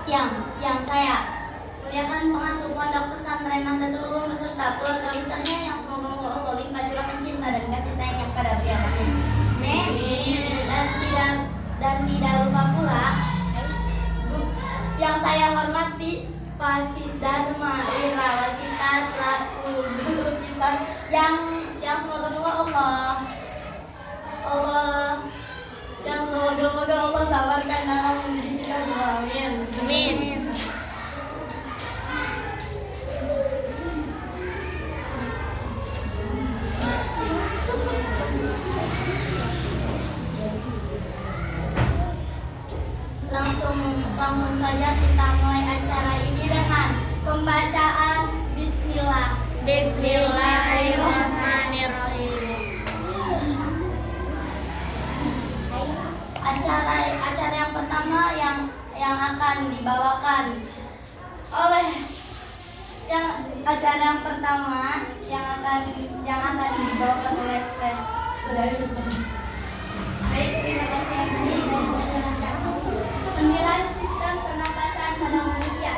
yang saya muliakan pengasuh pondok pesantren Nahdlatul Ulum beserta keluarga besarnya yang semoga Allah limpah curahkan cinta dan kasih sayangnya kepada siapapun. Dan tidak lupa pula yang saya hormati Pak Sisdharma Irawasita selaku guru kita yang semoga Allah sabarkan dalam mendidik kita semua. Amin. Langsung saja kita mulai acara ini dengan pembacaan Bismillahirrahmanirrahim. Acara yang pertama yang akan dibawakan oleh saudari-saudari. Baik, terima kasih. 9 sistem pernapasan pada manusia.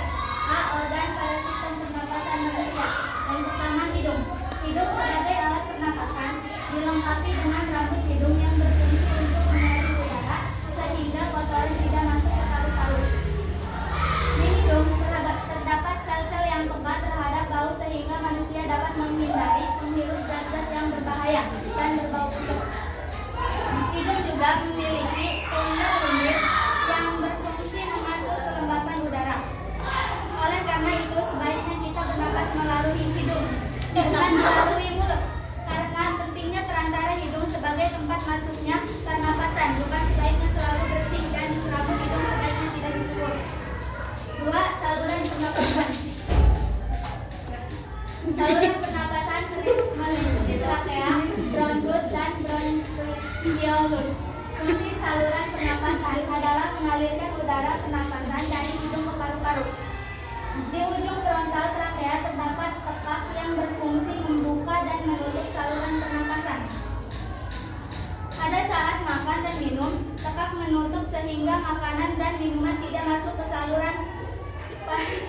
A. Organ pada sistem pernapasan manusia. Yang pertama, hidung. Hidung sebagai alat pernapasan dilengkapi dengan rambut hidung yang berfungsi untuk mengalir udara sehingga kotoran tidak masuk ke paru-paru. Di hidung terdapat sel-sel yang peka terhadap bau sehingga manusia dapat menghindari menghirup zat-zat yang berbahaya dan berbau busuk. Hidung juga memiliki tunnel lendir yang berfungsi mengatur kelembapan udara. Oleh karena itu, sebaiknya kita bernapas melalui hidung, bukan melalui mulut. Karena pentingnya perantara hidung sebagai tempat masuknya pernapasan, bukan sebaiknya selalu bersih dan rambut hidung sebaiknya tidak dicukur. 2. Saluran pernapasan. Saluran pernapasan sering meliputi trakea, bronkus, dan bronkiolus. Fungsi saluran pernapasan adalah mengalirkan udara pernapasan dari hidung ke paru-paru. Di ujung frontal trakea terdapat tekak yang berfungsi membuka dan menutup saluran pernapasan. Pada saat makan dan minum, tekak menutup sehingga makanan dan minuman tidak masuk ke saluran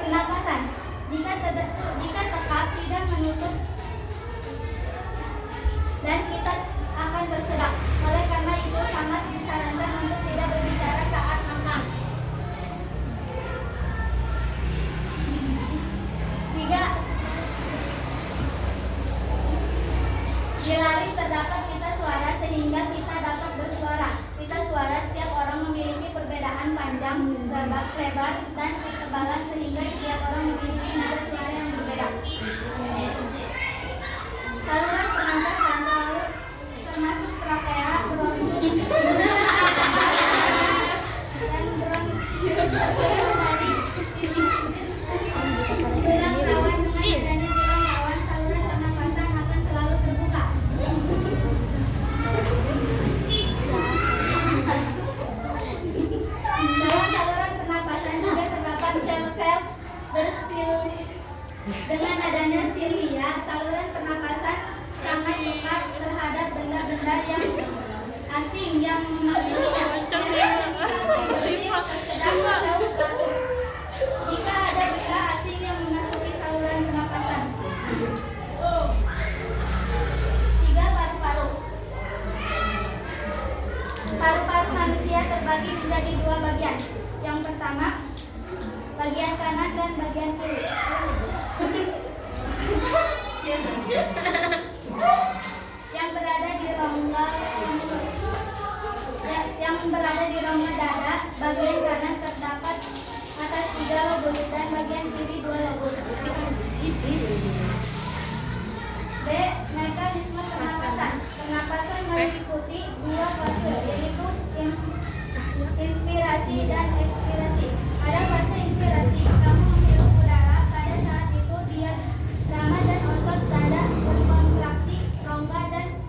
pernapasan. Jika tekak tidak menutup dan kita akan tersedak. Oleh karena itu sangat disarankan untuk tidak berbicara saat makan. 3. Di laring terdapat pita suara sehingga kita dapat bersuara. Pita suara setiap orang memiliki perbedaan panjang, lebar, dan ketebalan sehingga setiap orang memiliki nada suara yang berbeda. Saluran pernapasan termasuk trakea, bronkus, dan bronkiolus. Tulang rawan dengan adanya tulang rawan, saluran pernapasan akan selalu terbuka. Dalam saluran pernapasan juga terdapat sel-sel bersili. Dengan adanya silia, saluran pernapasan sangat peka terhadap benda-benda yang asing yang memasukinya. Jika ada benda asing yang memasuki saluran pernapasan. 3. Paru-paru. Paru-paru manusia terbagi menjadi 2 bagian. Yang pertama, bagian kanan dan bagian kiri. Yang berada di rongga dada, bagian kanan terdapat atas 3 lobus dan bagian kiri 2 lobus. B. Mekanisme pernapasan. Pernapasan meliputi 2 fase, yaitu inspirasi dan ekspirasi. Pada fase inspirasi, kamu menghirup udara. Pada saat itu diafragma dan otot dada berkontraksi, rongga dan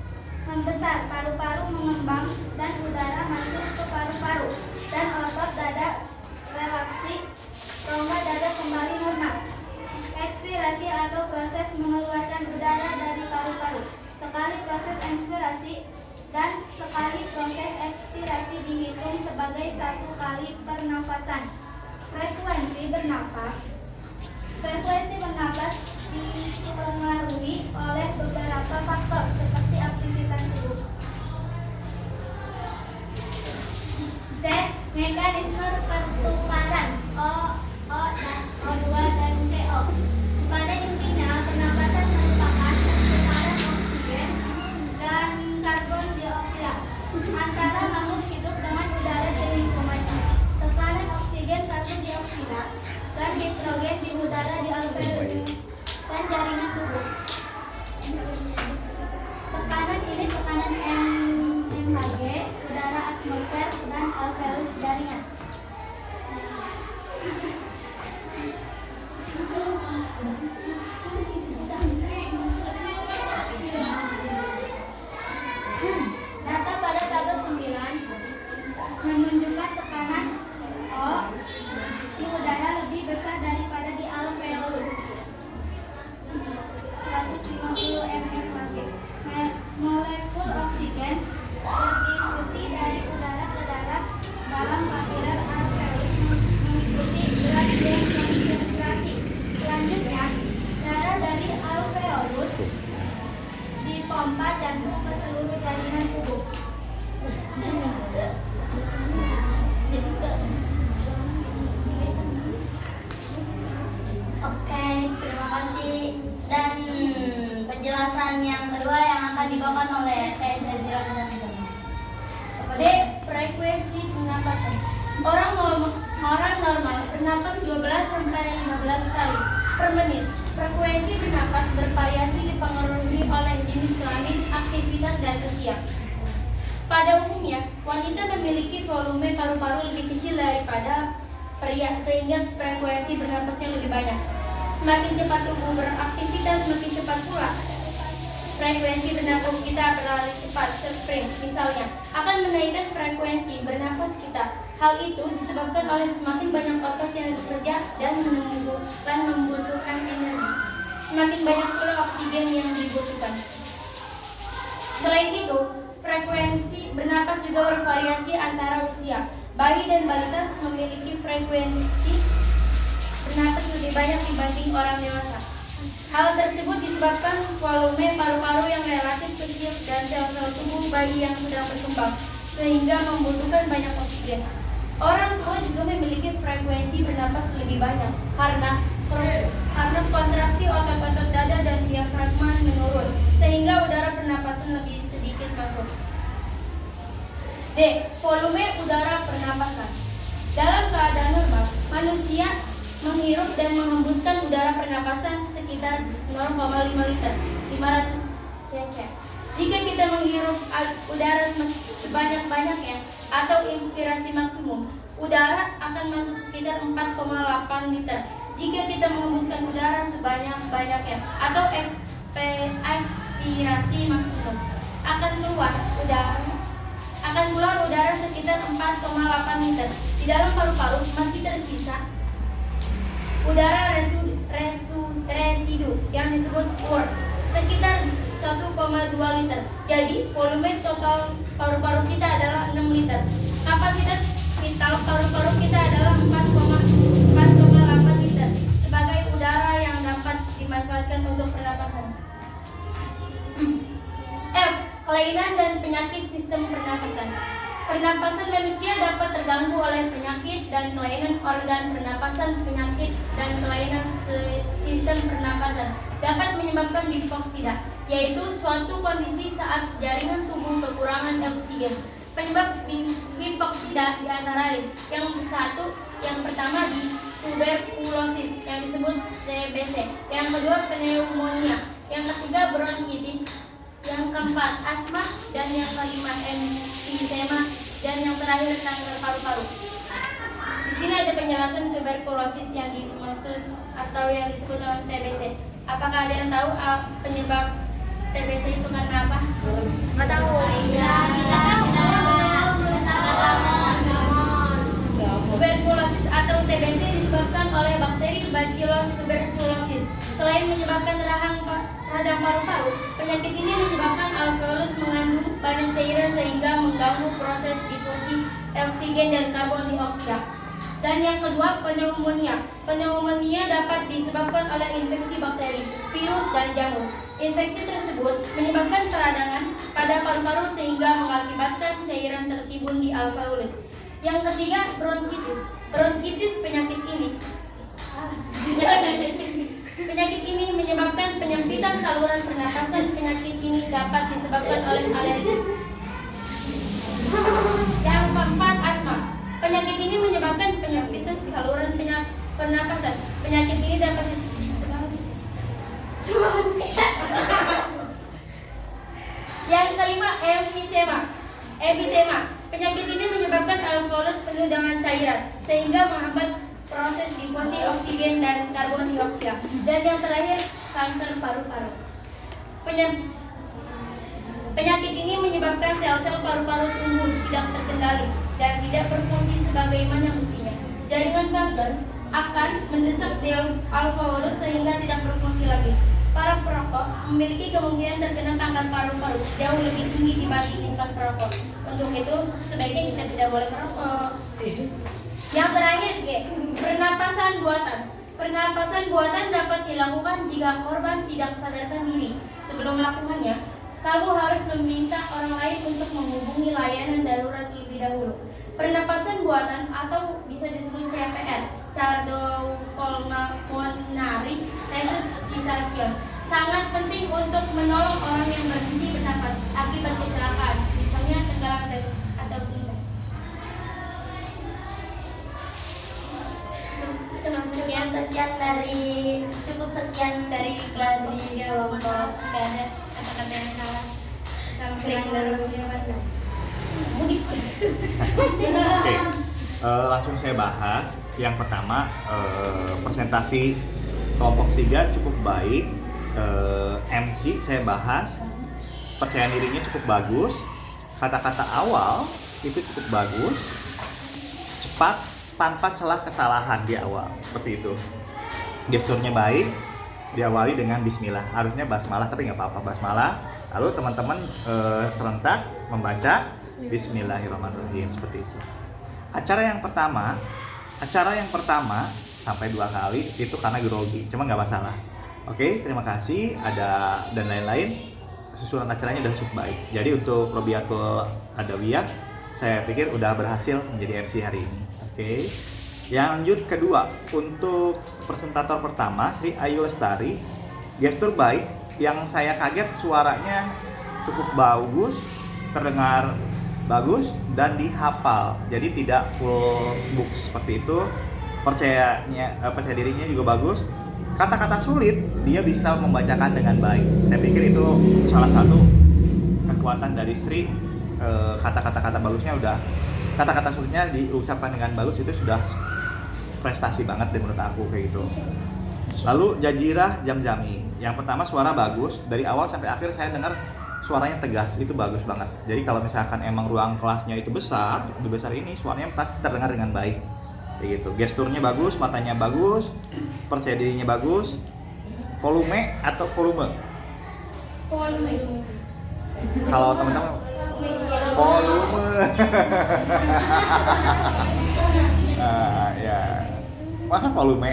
membesar, paru-paru mengembang dan udara masuk ke paru-paru, dan otot dada relaksi, rongga dada kembali normal. Ekspirasi atau proses mengeluarkan udara dari paru-paru. Sekali proses inspirasi dan sekali proses ekspirasi dihitung sebagai 1 kali pernafasan. Frekuensi bernapas dipengaruhi oleh beberapa faktor seperti aktivitas tubuh. D. Mekanisme pertukaran O2 dan CO. Pada intinya, pernapasan merupakan pertukaran oksigen dan karbon dioksida antara makhluk hidup dengan udara di lingkungannya. Tekanan oksigen, karbon dioksida, dan nitrogen di udara di alveolus dan jaringan tubuh. Tekanan ini tekanan MHG, udara atmosfer, dan alveolus jaringan. Data pada tabel 9 menunjukkan tekanan O di udara lebih besar daripada di alveolus, 150 mmHg. Molekul oksigen berdifusi dari udara ke darat dalam kapiler alveolus mengikuti gradien konsentrasi. Selanjutnya, darah dari alveolus dipompa jantung ke seluruh jaringan tubuh. Oke, terima kasih. Dan penjelasan yang kedua yang akan dibawakan oleh Teh Jazira Zanzan. D. Frekuensi pernapasan. Orang normal bernapas 12 sampai 15 kali per menit. Frekuensi bernapas bervariasi dipengaruhi oleh jenis kelamin, aktivitas, dan usia. Pada umumnya, wanita memiliki volume paru-paru lebih kecil daripada pria sehingga frekuensi bernapasnya lebih banyak. Semakin cepat tubuh beraktivitas, semakin cepat pula frekuensi bernapas kita berlari cepat. Sprint misalnya akan menaikkan frekuensi bernapas kita. Hal itu disebabkan oleh semakin banyak otot yang bekerja dan membutuhkan energi. Semakin banyak pula oksigen yang dibutuhkan. Selain itu, frekuensi bernapas juga bervariasi antara usia. Bayi dan balita memiliki frekuensi bernapas lebih banyak dibanding orang dewasa. Hal tersebut disebabkan volume paru-paru yang relatif kecil dan sel-sel tubuh bayi yang sedang berkembang, sehingga membutuhkan banyak oksigen. Orang tua juga memiliki frekuensi bernapas lebih banyak karena kontraksi otot-otot dada dan diafragma menurun, sehingga udara pernapasan lebih sedikit masuk. D. Volume udara pernapasan. Dalam keadaan normal, manusia menghirup dan menghembuskan udara pernapasan sekitar 0,5 liter, 500 cc. Jika kita menghirup udara sebanyak-banyaknya atau inspirasi maksimum, udara akan masuk sekitar 4,8 liter. Jika kita menghembuskan udara sebanyak-banyaknya atau ekspirasi maksimum, akan keluar udara sekitar 4,8 liter. Di dalam paru-paru masih tersisa udara residu yang disebut UR sekitar 1,2 liter. Jadi volume total paru-paru kita adalah 6 liter. Kapasitas vital paru-paru kita adalah 4,8 liter sebagai udara yang dapat dimanfaatkan untuk pernapasan. F. Kelainan dan penyakit sistem pernapasan. Pernapasan manusia dapat terganggu oleh penyakit dan kelainan organ pernapasan. Penyakit dan kelainan sistem pernapasan dapat menyebabkan hipoksida, yaitu suatu kondisi saat jaringan tubuh kekurangan oksigen. Penyebab hipoksida diantara lain: yang pertama di tuberkulosis yang disebut TBC, yang kedua pneumonia, yang ketiga bronkitis, yang keempat asma, dan yang kelima emfisema, dan yang terakhir kanker paru-paru. Di sini ada penjelasan tuberkulosis yang dimaksud atau yang disebut dengan TBC. Apakah ada yang tahu penyebab TBC itu karena apa? Nggak tahu. Tuberkulosis atau TBC disebabkan oleh bakteri Bacillus tuberculosis. Selain menyebabkan radang paru-paru, penyakit ini menyebabkan alveolus mengandung banyak cairan sehingga mengganggu proses difusi oksigen dan karbon dioksida. Dan yang kedua, pneumonia. Pneumonia dapat disebabkan oleh infeksi bakteri, virus, dan jamur. Infeksi tersebut menyebabkan peradangan pada paru-paru sehingga mengakibatkan cairan tertimbun di alveolus. Yang ketiga, bronkitis. Bronkitis Penyakit ini menyebabkan penyempitan saluran pernapasan. Penyakit ini dapat disebabkan oleh alergi. Yang keempat, asma. Penyakit ini menyebabkan penyempitan saluran pernapasan. Penyakit ini dapat Yang kelima, emfisema. Penyakit ini menyebabkan alveolus penuh dengan cairan sehingga menghambat proses difusi oksigen dan karbon dioksida. Dan yang terakhir, kanker paru-paru. Penyakit ini menyebabkan sel-sel paru-paru tumbuh tidak terkendali dan tidak berfungsi sebagaimana mestinya. Jaringan kanker akan mendesak di alveolus sehingga tidak berfungsi lagi. Para perokok memiliki kemungkinan terkena kanker paru-paru jauh lebih tinggi dibanding tingkat perokok. Untuk itu, sebaiknya kita tidak boleh merokok. Yang terakhir, G. Pernapasan buatan. Pernapasan buatan dapat dilakukan jika korban tidak sadarkan diri. Sebelum melakukannya, kamu harus meminta orang lain untuk menghubungi layanan darurat terlebih dahulu. Pernapasan buatan atau bisa disebut CPR, cardiopulmonary resuscitation, sangat penting untuk menolong orang yang berhenti bernapas akibat kecelakaan, misalnya tenggelam atau pingsan. Cukup sekian dari iklan di kelompok. Tidak ada kata-kata yang salah. Klik dulu. Mudik. Oke, langsung saya bahas. Yang pertama, presentasi kelompok 3 cukup baik. MC saya bahas, percaya dirinya cukup bagus. Kata-kata awal itu cukup bagus, cepat, tanpa celah kesalahan di awal, seperti itu. Gesturnya baik, diawali dengan bismillah. Harusnya basmalah tapi nggak apa-apa basmalah. Lalu teman-teman serentak membaca bismillahirrahmanirrahim, seperti itu. Acara yang pertama sampai 2 kali itu karena grogi, cuma nggak masalah. Oke, terima kasih. Ada dan lain-lain. Susunan acaranya udah cukup baik. Jadi untuk Robiatul Adawiyah, saya pikir udah berhasil menjadi MC hari ini. Oke. Yang lanjut kedua, untuk presentator pertama Sri Ayu Lestari, gestur baik. Yang saya kaget suaranya cukup bagus, terdengar bagus dan dihafal. Jadi tidak full book seperti itu. Percaya dirinya juga bagus. Kata-kata sulit dia bisa membacakan dengan baik. Saya pikir itu salah satu kekuatan dari Sri. Kata-kata bagusnya udah, kata-kata sulitnya diucapkan dengan bagus, itu sudah prestasi banget deh menurut aku kayak gitu. Lalu Jajirah Jamjami, yang pertama suara bagus, dari awal sampai akhir saya dengar suaranya tegas, itu bagus banget. Jadi kalau misalkan emang ruang kelasnya itu besar, lebih besar ini, suaranya pasti terdengar dengan baik kayak gitu. Gesturnya bagus, matanya bagus, percaya dirinya bagus. Volume atau volume? Volume. Kalau teman-teman volume. Nah, ya. Masa volume?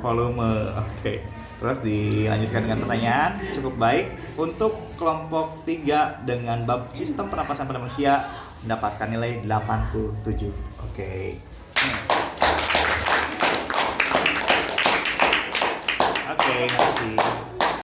Volume. Oke. Terus dilanjutkan dengan pertanyaan cukup baik. Untuk kelompok 3 dengan bab sistem pernapasan pada manusia mendapatkan nilai 87. Oke. Oke, makasih.